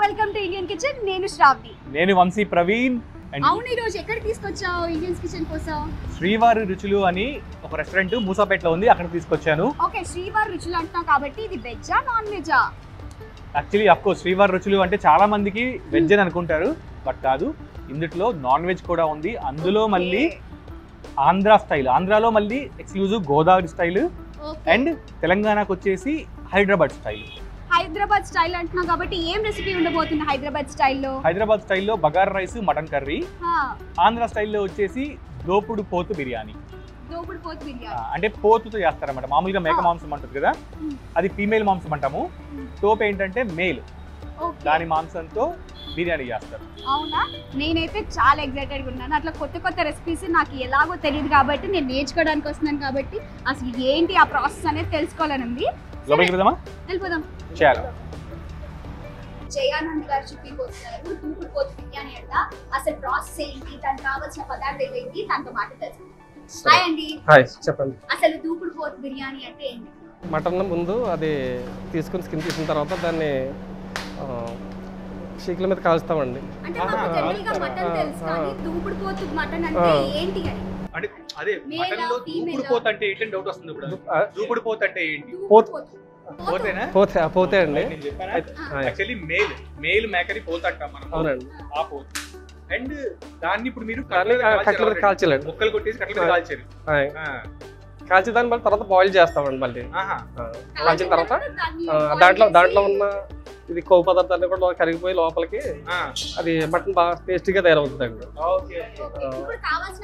Welcome to Indian kitchen. నేను శ్రావ్ని. నేను వంశీ ప్రవీణ్. అవును, ఈ రోజు ఎక్కడికి తీసుకొచ్చావు ఇండియన్ కిచెన్ కోసం? శ్రీవారి రుచులు అని ఒక రెస్టారెంట్ మూసాపేటలో ఉంది, అక్కడ తీసుకొచ్చాను. ఓకే, శ్రీవారి రుచులు అంటున్నావు కాబట్టి ఇది వెజ్జా నాన్ వెజ్జా? యాక్చువల్లీ అఫ్కోర్స్ శ్రీవారి రుచులు అంటే చాలా మందికి వెజ్ అని అనుకుంటారు, బట్ కాదు, ఇందులో నాన్ వెజ్ కూడా ఉంది. అందులో మళ్ళీ ఆంధ్ర స్టైల్, ఆంధ్రాలో మళ్ళీ ఎక్స్క్లూజివ్ గోదావరి స్టైల్, అండ్ తెలంగాణకు వచ్చేసి హైదరాబాద్ స్టైల్. హైదరాబాద్ స్టైల్ అంటున్నావు కాబట్టి ఏం రెసిపీ ఉండబోతుంది హైదరాబాద్ స్టైల్లో? హైదరాబాద్ స్టైల్లో bagara rice, mutton curry. Andhra స్టైల్లో వచ్చేసి దోపుడు పోతు బిర్యానీ. దోపుడు పోతు బిర్యానీ అంటే పోతుతో చేస్తారన్నమాట. మామూలుగా మేక మాంసం అంటుంది కదా, అది ఫీమేల్ మాంసం అంటాము. తోపు ఏంటంటే మేల్, దాని మాంసంతో బిర్యానీ చేస్తారు. అవునా? నేనైతే చాలా ఎక్సైటెడ్గా ఉన్నాను. అట్లా కొత్త కొత్త రెసిపీస్ నాకు ఎలాగో తెలియదు కాబట్టి నేను నేర్చుకోవడానికి వస్తున్నాను కాబట్టి అసలు ఏంటి ఆ ప్రాసెస్ అనేది తెలుసుకోవాలని ఉంది. లోపలికి వెళ్దామా? వెళ్ళిపోదాం. చాలా జయానంద్ గారు చూపిపోతున్నారు దూపుడు పోతు బిర్యానీ అంట. అసలు ప్రాసెస్ ఏంటి, దానికి కావాల్సిన పదార్థాలు ఏంటి, దాంతో మాట తెలుసు. హాయ్ అండి. హాయ్, చెప్పండి. అసలు దూపుడు పోతు బిర్యానీ అంటే ఏంటి? మటన్ ముందు అది తీసుకుని స్కిన్ తీసిన తర్వాత దాన్ని షీకుల మీద కాల్స్తామండి. అంటే మాకు జనరల్ గా మటన్ తెలుసు కానీ దూపుడు పోతు మటన్ అంటే ఏంటి అని. అంటే అదే మటన్ లో దూపుడు పోతు అంటే ఏంటి డౌట్ వస్తుంది ఇప్పుడు. దూపుడు పోతు అంటే ఏంటి? పోతేనా? పోతే అండి. యాక్చువల్లీ మేల్ మేకని పోతు అంటాం మనం. అవునండి, ఆ పోతు. అండ్ దాన్ని ఇప్పుడు మీరు కట్ల మీద కాల్చాలండి. ముక్కలు కొట్టేసి కట్ల మీద కాల్చారు. కాల్చి దాన్ని మళ్ళీ తర్వాత బాయిల్ చేస్తామండి. మళ్ళీ కాల్చిన తర్వాత దాంట్లో ఉన్న ఇది కొవ్వు పదార్థాన్ని కూడా కరిగిపోయి లోపలికి అది మటన్ బాగా టేస్టీగా తయారవుతుందండి.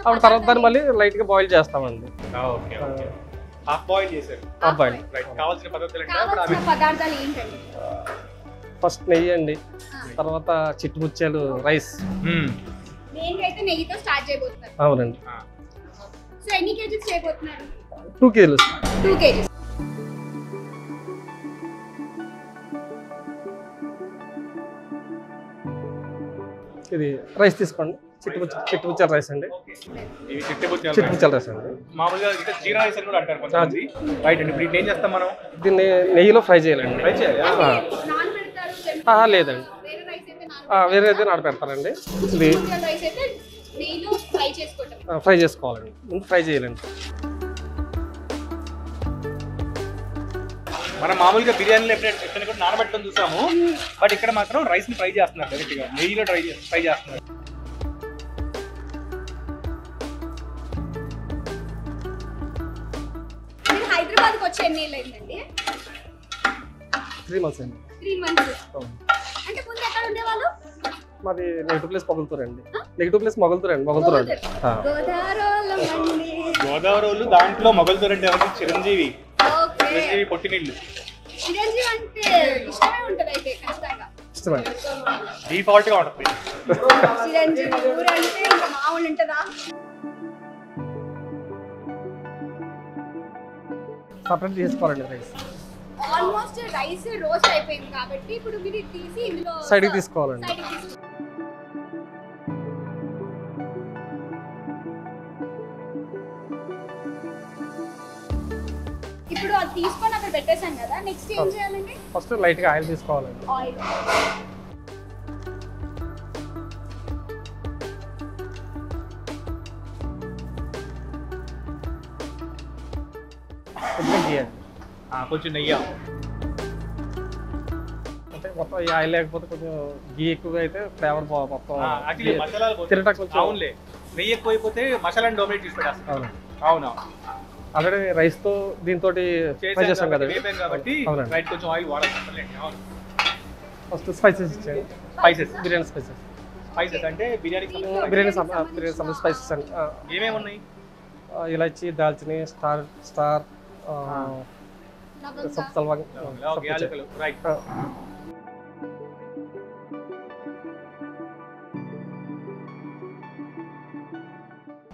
అప్పుడు తర్వాత దాన్ని మళ్ళీ లైట్ గా బాయిల్ చేస్తామండి. ఫస్ట్ నెయ్యి అండి, తర్వాత చిట్టు ముత్యాలు, రైస్. అవునండి. 2 కేజీలు. ఇది రైస్ తీసుకోండి. చిట్టు ముత్యాల రైస్ అండి. చిట్టు ముత్యాల రైస్ అండి. మామూలుగా జీరా రైస్ అని కూడా అంటారు కొంతమంది. రైట్ అండి. ఇప్పుడు ఏం చేస్తాం మనం? దీన్ని నెయ్యిలో ఫ్రై చేయాలండి. ఫ్రై చేయాలి? లేదండి, వేరే అయితే నానబెడతారండి. ఇది ఫ్రై చేసుకోవాలండి. ముందు ఫ్రై చేయాలండి. మనం మామూలుగా బిర్యానీలో ఎప్పుడైనా కూడా నానబెట్టడం చూసాము, బట్ ఇక్కడ మాత్రం రైస్ ని ఫ్రై చేస్తున్నారు డైరెక్ట్ గా నెయ్యిలో ఫ్రై చేస్తున్నారు. హైదరాబాద్ కి వచ్చి ఎన్ని ఏళ్ళు అయిందండి? 3 months అండి. 3 months. అంటే ముందు ఎక్కడ ఉండేవాళ్ళు? మాది నెగిటివ్ ప్లేస్ మొగల్తూరండి. నెగిటివ్ ప్లేస్ మొగల్తూరండి. మొగల్తూరండి. గోదావరి వాళ్ళు దాంట్లో మొగల్తూరు అంటే ఎవరు? చిరంజీవి. చిరంజీవి పొట్టినిల్లు. చిరంజీవి అంటే ఇష్టమే ఉంటుంది అయితే ఖచ్చితంగా. ఇష్టమండి, డిఫాల్ట్ గా ఉంటుంది. చిరంజీవి ఊరు అంటే ఇంకా మామూలు ఉంటుందా? సపరేట్ చేసుకోవాలండి రైస్. ఆల్మోస్ట్ రైస్ రోస్ట్ అయిపోయింది కాబట్టి ఇప్పుడు మీరు తీసి ఇందులో సైడ్ కి తీసుకోవాలండి. ఇప్పుడు అది తీసుకొని అక్కడ పెట్టేసాం కదా, నెక్స్ట్ ఏం చేయాలండి? ఫస్ట్ లైట్ గా ఆయిల్ తీసుకోవాలండి. ఆయిల్. కొంచెం నెయ్యి. అంటే మొత్తం ఈ ఆయిల్ లేకపోతే కొంచెం గీ ఎక్కువగా అయితే ఫ్లేవర్ మొత్తం అవునులే. నెయ్యి ఎక్కువ అయిపోతే మసాలా డొమినేట్ చేసి పెట్టేస్తాం. అవును, ఆల్రెడీ రైస్ తో దీంతో ఫ్రై చేస్తాం కదా కాబట్టి కొంచెం ఆయిల్ వాడాలి. ఫస్ట్ స్పైసెస్ ఇచ్చాను. Spices, biryani spices. స్పైసెస్ అంటే బిర్యానీ స్పైసెస్ అండి. ఏమేమి ఉన్నాయి? ఇలాచి, దాల్చిని, స్టార్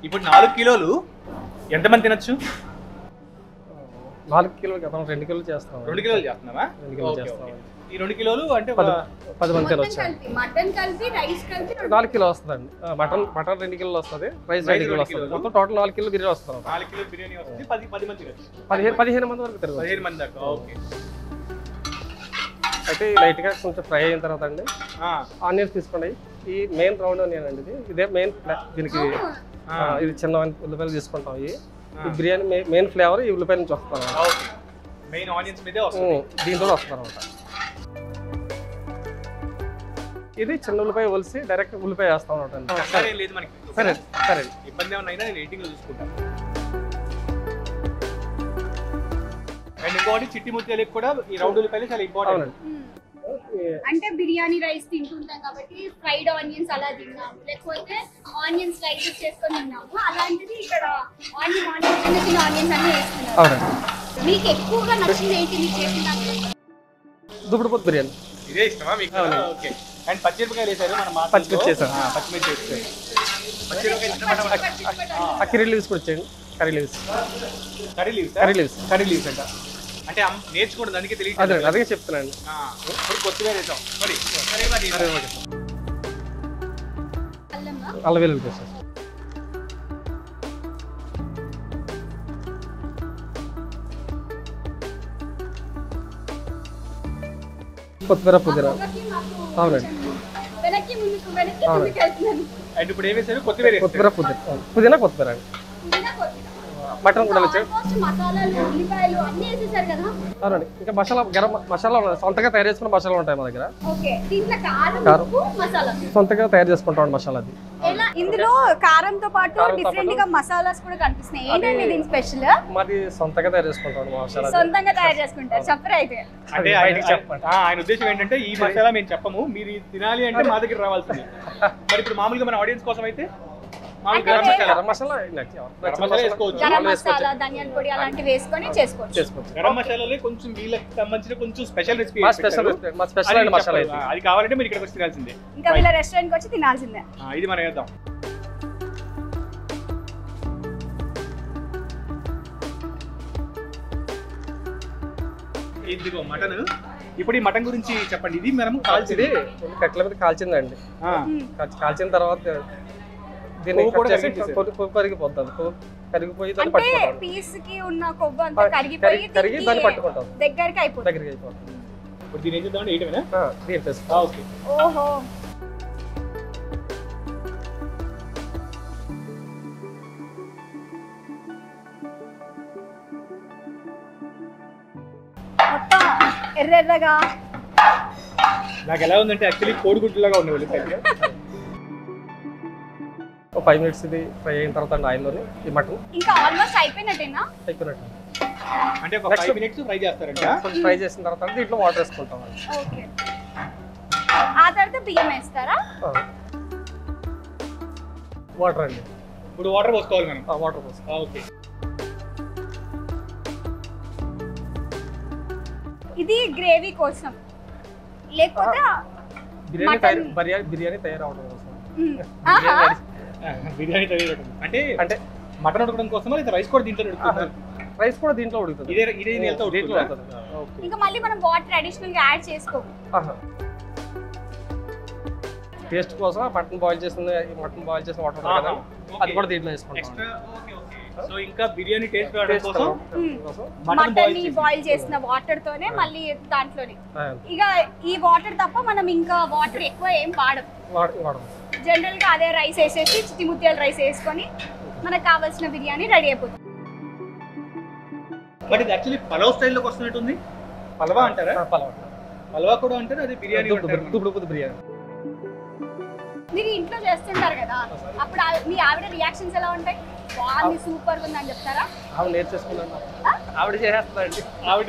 ఇప్పుడు 4 కిలోలు ఎంతమంది తినచ్చు? 4 కిలోలు కదా, 2 కిలోలు చేస్తాం. 2 కిలోలు చేస్తున్నావా? 2 కిలోలు చేస్తాం. ఈ 2 కిలోలు అంటే 10 మంది తినొచ్చు. మటన్ కలిపి రైస్ కలిపి 4 కిలో వస్తుందండి. మటన్ 2 కిలోలు వస్తుంది, రైస్ 2 కిలోలు వస్తుంది. మొత్తం టోటల్ 4 కిలో బిర్యానీ వస్తుంది. 4 కిలో బిర్యానీ వస్తుంది. 10 మంది తినొచ్చు. 15 మంది వరకు తినవచ్చు. 15 మంది దాకా. ఓకే. అయితే లైట్గా కొంచెం ఫ్రై అయిన తర్వాత అండి ఆనియన్స్ తీసుకోండి. ఈ మెయిన్ రౌండ్ ఆనియన్ అండి ఇదే మెయిన్ దీనికి. ఇది చిన్న ఉల్లిపాయలు తీసుకుంటాం. ఈ బిర్యానీ మెయిన్ ఫ్లేవర్ ఈ ఉల్లిపాయల నుంచి వస్తాం. దీంతో వస్తుంది అనమాట. ఇది చిన్న ఉల్లిపాయ ఒలిసి డైరెక్ట్ ఉల్లిపాయ వేస్తాం అనమాట. సరే సరే ఇబ్బంది ఏమైనా నేను ఎడిటింగ్ చూసుకుంటాను. అండ్ ఇంకోటి చిట్టి ముత్యాలకు కూడా ఈ రౌండ్ ఉల్లిపాయలు చాలా ఇంపార్టెంట్. అంటే బిర్యానీ రైస్ తింటుంటాం కాబట్టి ఫ్రైడ్ ఆనియన్స్ అలా తిన్నాము, లేకపోతే ఆనియన్స్ రైస్ చేసుకొని తిన్నాము. అలాంటిది ఇక్కడ ఆనియన్స్ చిన్న చిన్న ఆనియన్స్ అన్ని వేస్తున్నారు. మీకు ఎక్కువగా నచ్చింది ఏంటి మీరు చేసిన? దుబ్బుడు బిర్యానీ. ఇదే ఇష్టమా మీకు? ఓకే. అండ్ పచ్చిమిరపకాయలు వేసారు మనం. పచ్చిమిర్చి వేసాం. పచ్చిమిర్చి వేసారు. కర్రీ లీవ్స్ కూడా వచ్చేయండి. కర్రీ లీవ్స్ అంట. అంటే నేర్చుకోవడం దానికి తెలియదు. అదే చెప్తున్నాను. కొత్తిమీర వేసాం. అల్లం వెల్లుల్లి పేస్ట్, కొత్తిమీర, పుదీనా. అవునండి. అండ్ ఇప్పుడు ఏం వేసారు? కొత్తిమీర, పుదీనా, కొత్తిమీర. మటన్ కూడా వచ్చాడు. అవునండి. ఇంకా మసాలా, గరం మసాలా సొంతగా తయారు చేసుకున్న మసాలా ఉంటాయి మా దగ్గర. సొంతగా తయారు చేసుకుంటాం మసాలా. అది ఇందులో కారంతో పాటు డిఫరెంట్ గా మసాలాస్ కూడా కనిపిస్తున్నాయి. ఏంటండి దీని స్పెషల్? మాది సొంతంగా తయారు చేసుకుంటాం మసాలా. సొంతంగా తయారు చేసుకుంటారు. చెప్పరు అయితే. అంటే ఆయన ఉద్దేశం ఏంటంటే ఈ మసాలా మేము చెప్పము, మీరు తినాలి అంటే మా దగ్గర రావాల్సింది. మరి ఇప్పుడు మామూలుగా మన ఆడియన్స్ కోసం అయితే గరం మసాలా, మసాలా, ధనియాల పొడి అలాంటివి వేసుకొని చేసుకోవచ్చు. గరం మసాలాలో కొంచెం వీళ్ళకి సంబంధించిన కొంచెం స్పెషల్ రెసిపీ. అది కావాలంటే మీరు ఇక్కడికి వచ్చి తినాల్సిందే. ఇంకా వీళ్ళ రెస్టారెంట్ కి వచ్చి తినాల్సిందే. ఇది మనం వేద్దాం. ఇదిగో మటన్. ఇప్పుడు ఈ మటన్ గురించి చెప్పండి. ఇది మనం కాల్చింది కట్ల మీద కాల్చిందండి. కాల్చిన తర్వాత దీన్ని కరిగిపోతుంది. కరిగిపోయి దాన్ని పట్టుకుంటాం. పీస్ కి ఉన్న కొవ్వు అంతా కరిగి దాన్ని పట్టుకుంటాం. దగ్గరికి అయిపోతుంది. ఇప్పుడు దీని ఏం చేద్దాం? ఏయటమేనా? ఓకే. ఓహో. మొత్తం ఎర్రగా నాకు ఎలా ఉందంటే యాక్చువల్లీ కోడిగుడ్డులాగా ఉండేవాళ్ళు. 5 minutes ఇది ఫ్రై అయిన తర్వాత ఆయిల్లోనే ఈ మటన్ ఇంకా ఆల్మోస్ట్ అయిపోయినట్టేనా? అయిపోయినట్టు. అంటే ఒక 5 minutes ఫ్రై చేస్తారంట. ఫ్రై చేసిన తర్వాత దీంట్లో వాటర్ వేసుకుంటాం. ఓకే. ఆ తర్వాత బియ్యం వేస్తారా? వాటర్ అండి. ఇప్పుడు వాటర్ పోసుకోవాలి మనం. వాటర్ పోసుకోవాలి. ఓకే. ఇది గ్రేవీ కోసం లేకపోతే బిర్యానీ తయారవడం కోసం. బిర్యానీ తయారవడం అంటే మటన్ ఉడకడం కోసమా లేదా రైస్ కూడా దీంట్లో ఉడుకుతుందా? రైస్ కూడా దీంట్లో ఉడుకుతుంది. ఇదే నీళ్ళతో ఉడుకుతుంది. ఇంకా మళ్ళీ మనం వాటర్ అడిషనల్ గా యాడ్ చేసుకోము. టేస్ట్ కోసం మటన్ బాయిల్ చేసిన వాటర్ ఉంటుంది కదా, అది కూడా దీంట్లో వేసుకుంటాం. సో ఇంకా బిర్యానీ టేస్ట్ రావడం కోసం మటన్ ని బాయిల్ చేసిన వాటర్ తోనే మళ్ళీ దాంట్లోనే. ఇక ఈ వాటర్ తప్ప మనం ఇంకా వాటర్ ఎక్కువ ఏం వాడం. జనరల్ గా అదే రైస్ వేసేసి చిట్టి ముత్యాల రైస్ వేసుకొని మనకు కావాల్సిన బిర్యానీ రెడీ అయిపోతుంది. బట్ ఇది యాక్చువల్లీ పలావ్ స్టైల్లోకి వస్తున్నట్టుంది. పలవా అంటారా? పలవా కూడా అంటారు. అది బిర్యానీ బిర్యానీ. మీరు ఇంట్లో చేస్తుంటారు కదా, అప్పుడు మీ ఆవిడ రియాక్షన్స్ ఎలా ఉంటాయి? బాగుంది, సూపర్ గా ఉందని చెప్తారా? ఆవిడ నేర్చేసుకున్నాను. ఆవిడ చేసేస్తానండి. ఆవిడ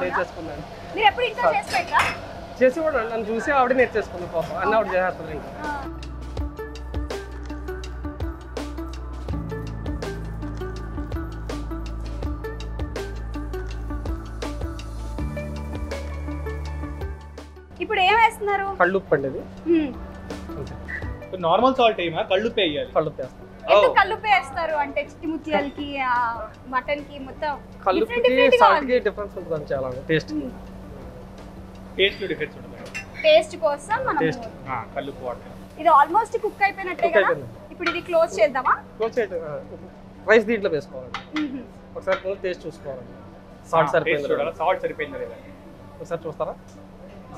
నేర్చేసుకున్నాను. మీరు ఎప్పుడు ఇంట్లో చేసి పెట్టరా? చేసి కూడా నన్ను చూసి ఆవిడ నేర్చేసుకున్నాను. పాపం అన్నీ ఆవిడ చేసేస్తాను. ఇంకా ఇప్పుడు ఏం వేస్తున్నారు? కళ్ళుప్పు అండి. ఇది నార్మల్ సాల్ట్ ఏమా? కళ్ళుప్పే వేయాలి. కళ్ళుప్పు వేస్తాం. ఎందుకు కళ్ళుప్పు వేస్తారు అంటే చిట్టి ముత్యాలకి మటన్ కి మొత్తం కళ్ళుప్పుకి సాల్ట్ కి డిఫరెన్స్ ఉంటుంది. చాలా టేస్ట్ డిఫరెన్స్ ఉంటుంది. టేస్ట్ కోసం మనం కళ్ళుప్పు వాడతాం. ఇది ఆల్మోస్ట్ కుక్ అయిపోయినట్టే కదా. ఇప్పుడు ఇది క్లోజ్ చేద్దామా? క్లోజ్ చేయడం. రైస్ దీంట్లో వేసుకోవాలి. ఒకసారి టేస్ట్ చూసుకోవాలి. సాల్ట్ సరిపోయిందా లేదా? సాల్ట్ సరిపోయిందా లేదా ఒకసారి చూస్తారా?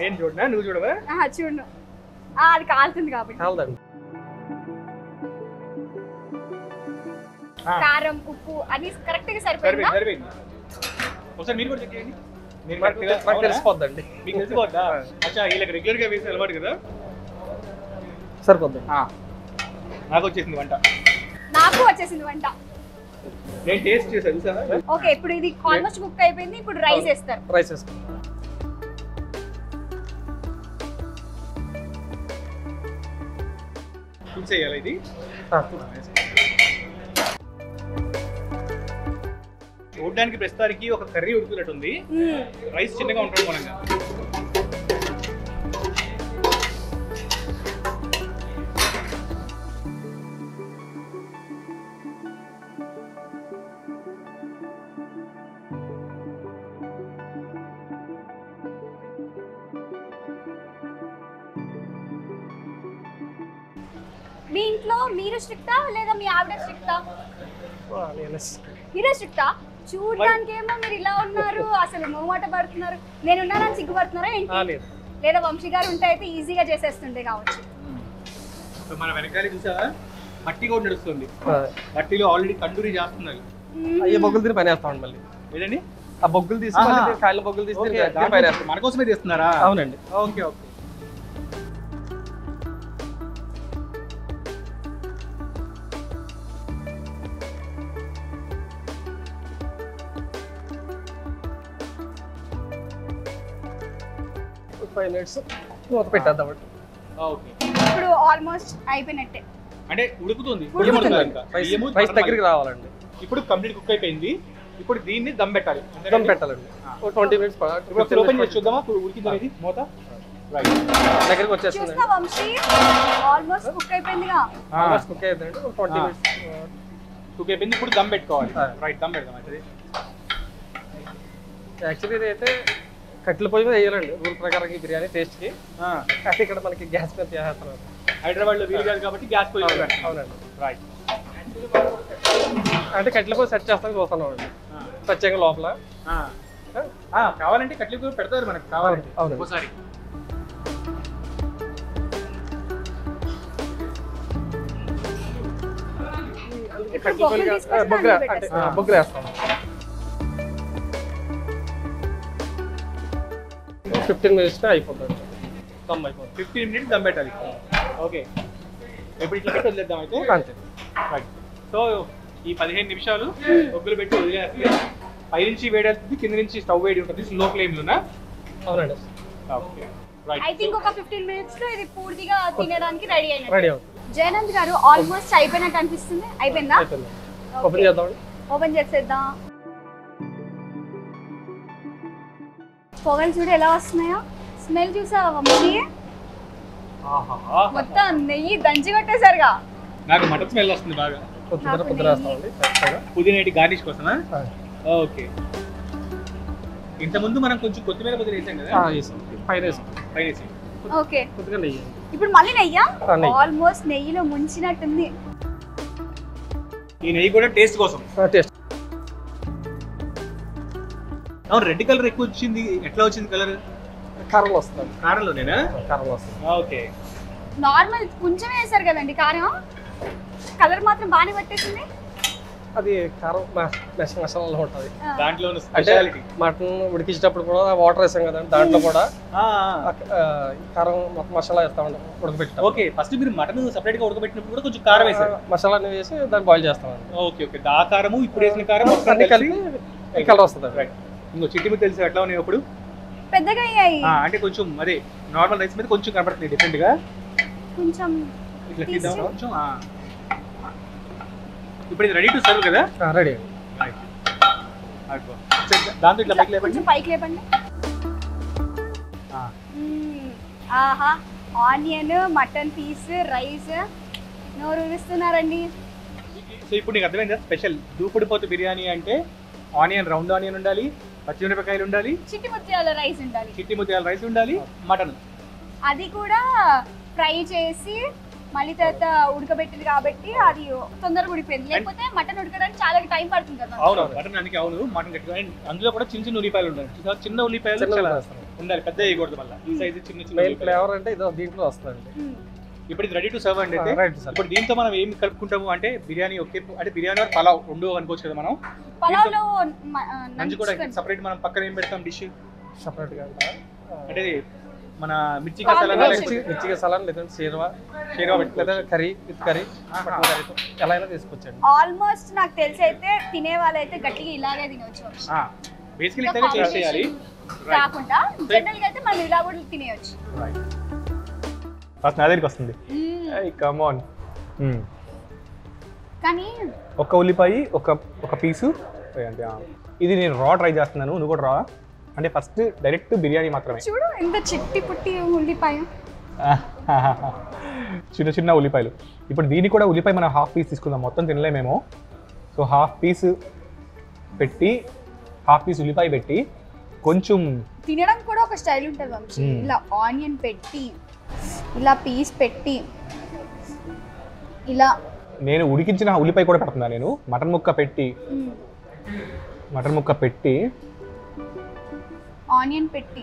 నేను చూడనా, నువ్వు చూడవా? చూడు, అది కాలుతుంది కాబట్టి. కాలదండి. కారం, ఉప్పు అది కరెక్ట్ గా సరిపోయిందా? సరిపోయింది. ఒకసారి మీరు కూడా చెక్ చేయండి. మీరు మాకు తెలిసిపోద్దండి. మీకు తెలిసిపోద్దా? అచ్చా, వీళ్ళకి రెగ్యులర్ గా వేసి అలవాటు కదా. సరిపోద్దండి. నాకు వచ్చేసింది వంట. నాకు వచ్చేసింది వంట. నేను టేస్ట్ చేశాను చూసారా? ఓకే, ఇప్పుడు ఇది ఆల్మోస్ట్ కుక్ అయిపోయింది. ఇప్పుడు రైస్ వేస్తారు. రైస్ వేస్తాం. కుక్ చేయాలి ఇది. చూడడానికి ప్రస్తుతానికి ఒక కర్రీ ఉడుకున్నట్టు ఉంది. రైస్ చిన్నగా ఉంటుంది మనంగా. మీ ఇంట్లో మీరు స్ట్రిక్టా లేదా మీ ఆవిడ స్ట్రిక్టా? మీరే స్ట్రిక్టా? చూడడానికి ఏమో మీరు ఇలా ఉన్నారు, అసలు మొహమాట పడుతున్నారు. నేనున్నానని సిగ్గుపడుతున్నారా ఏంటి? లేదా వంశీ గారు ఉంటే అయితే ఈజీగా చేసేస్తుండే కావచ్చు. మన వెనకాల చూసావా, మట్టి కూడా నడుస్తుంది. మట్టిలో ఆల్రెడీ తండూరి చేస్తున్నారు. అయ్యే బొగ్గులు తీసి పని వేస్తామండి. మళ్ళీ ఏదండి ఆ బొగ్గులు తీసి కాయల బొగ్గులు తీసి పని వేస్తాం. మన కోసమే చేస్తున్నారా? అవునండి. Okay okay. మూత పెట్టేద్దాం. ఇప్పుడు ఆల్మోస్ట్ అయిపోయినట్టే. అంటే ఉడుకుతుంది. రైస్ దగ్గరికి రావాలండి. ఇప్పుడు కంప్లీట్ కుక్ అయిపోయింది. ఇప్పుడు దీన్ని దమ్ పెట్టాలి. దమ్ పెట్టాలండి. 20 minutes. ఓపెన్ చేసి చూద్దామా ఉడికింది అనేది మూత. దగ్గరికి వచ్చేస్తుంది. చూస్తా వంశీ, ఆల్మోస్ట్ కుక్ అయిపోయిందిగా. ఆల్మోస్ట్ కుక్ అయిపోయిందండి. 20 minutes కుక్ అయిపోయింది. ఇప్పుడు దమ్ పెట్టుకోవాలి. రైట్, దమ్ పెడదాం. అయితే యాక్చువల్లీ ఇది అయితే కట్టెల పొయ్యి మీద వేయాలండి రూల్ ప్రకారం ఈ బిర్యానీ టేస్ట్కి. కానీ ఇక్కడ మనకి గ్యాస్ మీద చేస్తున్నారు. హైదరాబాద్లో వీలు కాదు కాబట్టి గ్యాస్ పొయ్యి. అవునండి. రైట్. అంటే కట్టెల పొయ్యి సెట్ చేస్తానికి చూస్తున్నాం అండి ప్రత్యేకంగా లోపల. కావాలంటే కట్టెల పొయ్యి పెడతారు మనకు కావాలంటే. అవును. ఒకసారి బొగ్గులు వేస్తాం. 15 minutes అయిపోతుంది. దమ్ అయిపోతుంది. 15 minutes దమ్ పెట్టాలి. ఓకే, ఇప్పుడు ఇట్లా పెట్టి వదిలేద్దాం అయితే. అంతే. రైట్. సో ఈ 15 నిమిషాలు బొగ్గులు పెట్టి వదిలేస్తే పైనుంచి వేడేస్తుంది, కింద నుంచి స్టవ్ వేడి ఉంటుంది స్లో ఫ్లేమ్లోనా? అవునండి. Okay right. ఐ థింక్ ఒక 15 minutes లో ఇది పూర్తిగా తినడానికి రెడీ అయినట్టు. రెడీ అవుతుంది. జయనంద్ గారు ఆల్మోస్ట్ అయిపోయినట్టు అనిపిస్తుంది. అయిపోయిందా? ఓపెన్ చేద్దామండి. ఓపెన్ చేసేద్దాం. పొగలు చూడు ఎలా వస్తున్నాయో. స్మెల్ చూసావా వంశీ? మొత్తం నెయ్యి దంచి కొట్టేసరిగా. నాకు మటన్ స్మెల్ వస్తుంది బాగా. కొద్దిగా వేస్తామండి. పుదీనా గార్నిష్ కోసమా? ఓకే. ఇంతకుముందు మనం కొంచెం కొత్తిమీర పుదీనా వేసాం కదా? పైన వేసాం. ఓకే. కొద్దిగా నెయ్యి. ఇప్పుడు మళ్ళీ నెయ్యా? ఆల్మోస్ట్ నెయ్యిలో ముంచినట్టుంది. ఈ నెయ్యి కూడా టేస్ట్ కోసం. టేస్ట్. అవును, రెడ్ కలర్ ఎక్కువ వచ్చింది. ఎట్లా వచ్చింది కలర్? కారంలో వస్తుంది. కారంలోనేనా? కారంలో వస్తుంది. ఓకే. నార్మల్ కొంచెం వేసారు కదండి కారం, కలర్ మాత్రం బాగానే పట్టేసింది. అది కారం మసాలాలో ఉంటుంది. దాంట్లో అంటే మటన్ ఉడికించేటప్పుడు కూడా వాటర్ వేసాం కదండి, దాంట్లో కూడా కారం మొత్తం మసాలా వేస్తామండి ఉడకబెట్టి. ఓకే, ఫస్ట్ మీరు మటన్ సెపరేట్ గా ఉడకబెట్టినప్పుడు కూడా కొంచెం కారం వేసారు. మసాలాని వేసి దాన్ని బాయిల్ చేస్తామండి. Okay okay. ఆ కారము ఇప్పుడు వేసిన కారం అన్ని కలిపి కలర్ వస్తుంది. రైట్. ఇంకో చిట్టి తెలుసు ఎట్లా ఉన్నాయి ఇప్పుడు? పెద్దగా అయ్యాయి. అంటే కొంచెం అదే నార్మల్ రైస్ మీద కొంచెం కనబడుతుంది డిఫరెంట్ గా. కొంచెం ఇట్లా తీద్దాం కొంచెం. ఇప్పుడు ఇది రెడీ టు సర్వ్ కదా? రెడీ. దాంతో ఇట్లా పైకి లేపండి. కొంచెం పైకి లేపండి. ఆహా, ఆనియన్, మటన్ పీస్, రైస్ నోరు ఊరిస్తున్నారండి. సో ఇప్పుడు నీకు అర్థమైందా స్పెషల్ దూపుడుపోతు బిర్యానీ అంటే? ఆనియన్, రౌండ్ ఆనియన్ ఉండాలి, పచ్చిమిరపకాయలు ఉండాలి, చిట్టి ముత్యాల రైస్ ఉండాలి, చిట్టి ముత్యాల రైస్ ఉండాలి, మటన్ అది కూడా ఫ్రై చేసి మళ్ళీ తర్వాత ఉడకబెట్టింది కాబట్టి అది తొందరగా ఉడిపోయింది. లేకపోతే మటన్ ఉడకడానికి చాలా టైం పడుతుంది కదా. అవును, మటన్ అందుకే. అవును, మటన్ అందులో కూడా చిన్న చిన్న ఉల్లిపాయలు ఉంటాయి. చిన్న ఉల్లిపాయలు ఉండాలి, పెద్ద వేయకూడదు మళ్ళీ. ఈ సైజ్ చిన్న చిన్న మెయిన్ ఫ్లేవర్ అంటే ఇదో దీంట్లో వస్తుందండి. ఇప్పుడు ఇది రెడీ టు సర్వ్ అండి. Right sir. ఇప్పుడు దీంతో మనం ఏం కలుపుకుంటాము అంటే బిర్యానీ ఒకే, అంటే బిర్యానీ పలావ్ రెండు అనుకోవచ్చు కదా మనం. పలావ్లో నంజు కూడా సెపరేట్ మనం పక్కన ఏం పెడతాం డిష్ సపరేట్ గా అంటే మన మిర్చి కసాలా, మిర్చి కసాలా లేదంటే షేర్వా లేదా కర్రీ విత్ కర్రీ ఎలా అయినా తీసుకొచ్చండి. ఆల్మోస్ట్ నాకు తెలిసి అయితే తినే వాళ్ళైతే గట్టిగా ఇలాగే తినవచ్చు. బేసికలీ ఇట్లాగే టేస్ట్ చేయాలి కాకుండా జనరల్ గా అయితే మనం ఇలా కూడా తినేయచ్చు. ఫస్ట్ నా దగ్గరికి వస్తుంది. Come on. కానీ ఒక ఉల్లిపాయ ఒక పీసు అంటే ఇది నేను రా ట్రై చేస్తున్నాను, నువ్వు కూడా రా. అంటే ఫస్ట్ డైరెక్ట్ బిర్యానీ మాత్రమే. చూడు ఎంత చిట్టి పుట్టి ఉల్లిపాయ, చిన్న చిన్న ఉల్లిపాయలు. ఇప్పుడు దీన్ని కూడా ఉల్లిపాయ మనం హాఫ్ పీస్ తీసుకుందాం, మొత్తం తినలేమేమో. సో హాఫ్ పీస్ పెట్టి, హాఫ్ పీస్ ఉల్లిపాయ పెట్టి కొంచెం తినడం కూడా ఒక స్టైల్ ఉంటుంది వంశీ. ఇలా ఆనియన్ పెట్టి, ఇలా పీస్ పెట్టి, ఇలా నేను ఉడికించిన ఉల్లిపాయ కూడా పెడుతున్నా. నేను మటన్ ముక్క పెట్టి ఆనియన్ పెట్టి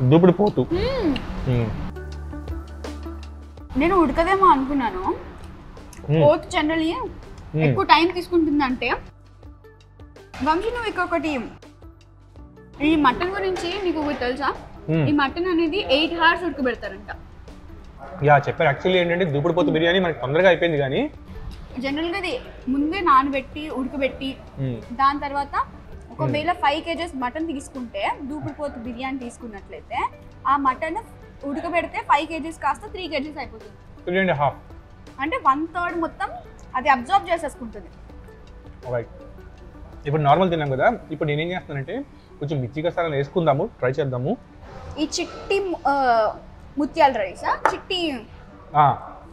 దూపుడు పోతు. నేను ఉడకదేమో అనుకున్నాను. పోతు జనరల్లీ ఎక్కువ టైం తీసుకుంటుందంటే. వంశీ నువ్వు ఇంకొకటి, ఈ మటన్ గురించి నీకు తెలుసా? ఈ మటన్ అనేది 8 hours ఉడకబెడతారంట. యా చెప్పారు. యాక్చువల్లీ ఏంటంటే దూపుడు పోతు బిర్యానీ మనకి తొందరగా అయిపోయింది, కానీ జనరల్గా అది ముందే నానబెట్టి ఉడకబెట్టి దాని తర్వాత ఒకవేళ 5 kgs మటన్ తీసుకుంటే, దూపుడు పోతు బిర్యానీ తీసుకున్నట్లయితే ఆ మటన్ ఉడకబెడితే 5 kgs కాస్త 3 kgs అయిపోతుంది. 3.5 అంటే 1/3 మొత్తం అది అబ్జర్వ్ చేసేసుకుంటుంది. ఇప్పుడు నార్మల్ తిన్నాం కదా, ఇప్పుడు నేనేం చేస్తానంటే కొంచెం మిర్చి కసాలా వేసుకుందాము, ట్రై చేద్దాము. ఈ చిట్టి ముత్యాల రైసా?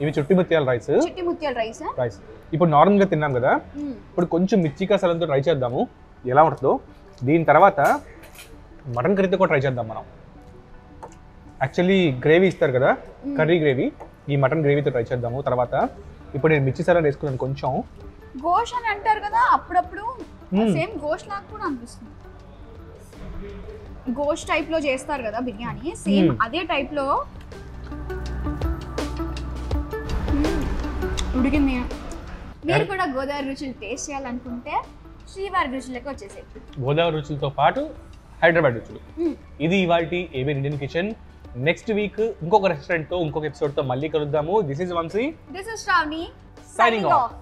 ఇవి చిట్టి ముత్యాల రైస్. ఇప్పుడు నార్మల్గా తిన్నాం కదా, ఇప్పుడు కొంచెం మిర్చి కసాలంతో ట్రై చేద్దాము ఎలా ఉంటుందో. దీని తర్వాత మటన్ కర్రీతో కూడా ట్రై చేద్దాం మనం. యాక్చువల్లీ గ్రేవీ ఇస్తారు కదా, కర్రీ గ్రేవీ, ఈ మటన్ గ్రేవీతో ట్రై చేద్దాము. తర్వాత ఇప్పుడు నేను మిర్చి సలాడ్ వేసుకున్నాను కొంచెం. గోష్ అని అంటారు కదా, అప్పుడప్పుడు సేమ్ గోష్ లాగా కూడా అనిపిస్తుంది. గోష్ టైప్ లో చేస్తారు కదా బిర్యానీ, సేమ్ అదే టైప్ లో ఉడికింది. మీరు కూడా గోదావరి రుచులు టేస్ట్ చేయాలనుకుంటే శ్రీవారి రుచులకు వచ్చేసేది. గోదావరి రుచులతో పాటు హైదరాబాద్ రుచులు. ఇది ఇవాల్టి ABN Indian kitchen. Next week ఇంకొక రెస్టారెంట్ తో ఇంకొక ఎపిసోడ్ తో మళ్ళీ కలుద్దాము. This is Vamsi, this is Shravani, signing off.